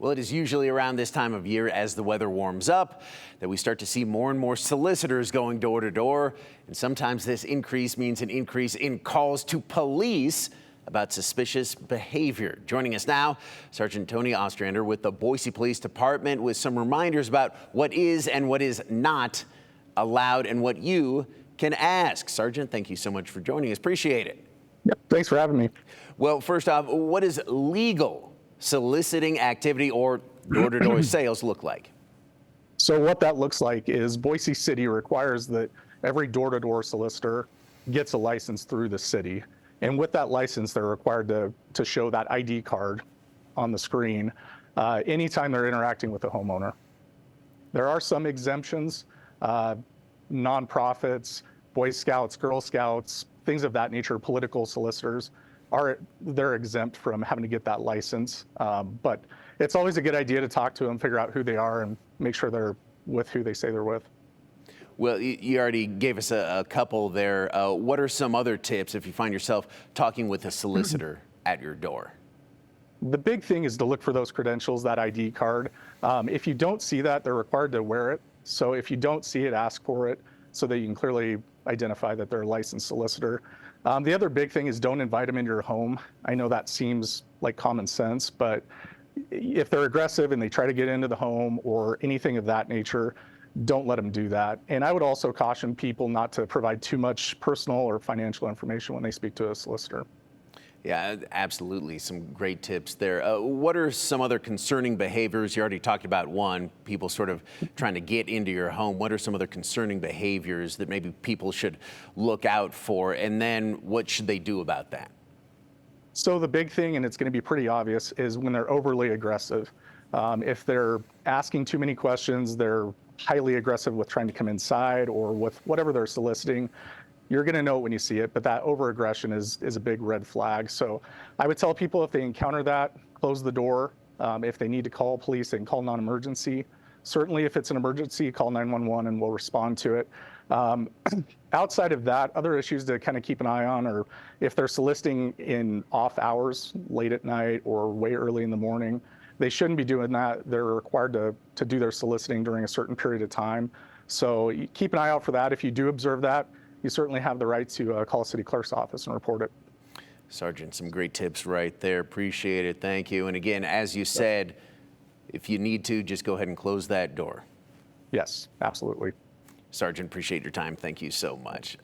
Well, it is usually around this time of year as the weather warms up that we start to see more and more solicitors going door to door. And sometimes this increase means an increase in calls to police about suspicious behavior. Joining us now, Sergeant Tony Ostrander with the Boise Police Department with some reminders about what is and what is not allowed and what you can ask. Sergeant, thank you so much for joining us. Appreciate it. Yep, thanks for having me. Well, first off, what does legal soliciting activity or door-to-door sales look like? So what that looks like is Boise City requires that every door-to-door solicitor gets a license through the city. And with that license, they're required to show that ID card on the screen anytime they're interacting with a homeowner. There are some exemptions, nonprofits, Boy Scouts, Girl Scouts, things of that nature, political solicitors, they're exempt from having to get that license. But it's always a good idea to talk to them, figure out who they are, and make sure they're with who they say they're with. Well, you already gave us a couple there. What are some other tips if you find yourself talking with a solicitor at your door? The big thing is to look for those credentials, that ID card. If you don't see that, they're required to wear it. So if you don't see it, ask for it so that you can clearly identify that they're a licensed solicitor. The other big thing is don't invite them into your home. I know that seems like common sense, but if they're aggressive and they try to get into the home or anything of that nature, don't let them do that. And I would also caution people not to provide too much personal or financial information when they speak to a solicitor. Yeah, absolutely. Some great tips there. What are some other concerning behaviors? You already talked about one, people sort of trying to get into your home. What are some other concerning behaviors that maybe people should look out for? And then what should they do about that? So the big thing, and it's going to be pretty obvious, is when they're overly aggressive. If they're asking too many questions, they're highly aggressive with trying to come inside or with whatever they're soliciting, you're going to know it when you see it, but that over-aggression is a big red flag. So I would tell people if they encounter that, close the door. If they need to call police, they can call non-emergency. Certainly if it's an emergency, call 911 and we'll respond to it. Outside of that, other issues to kind of keep an eye on are if they're soliciting in off hours, late at night or way early in the morning, they shouldn't be doing that. They're required to do their soliciting during a certain period of time. So keep an eye out for that. If you do observe that, you certainly have the right to call a city clerk's office and report it. Sergeant, some great tips right there. Appreciate it. Thank you. And again, as you said, if you need to, just go ahead and close that door. Yes, absolutely. Sergeant, appreciate your time. Thank you so much.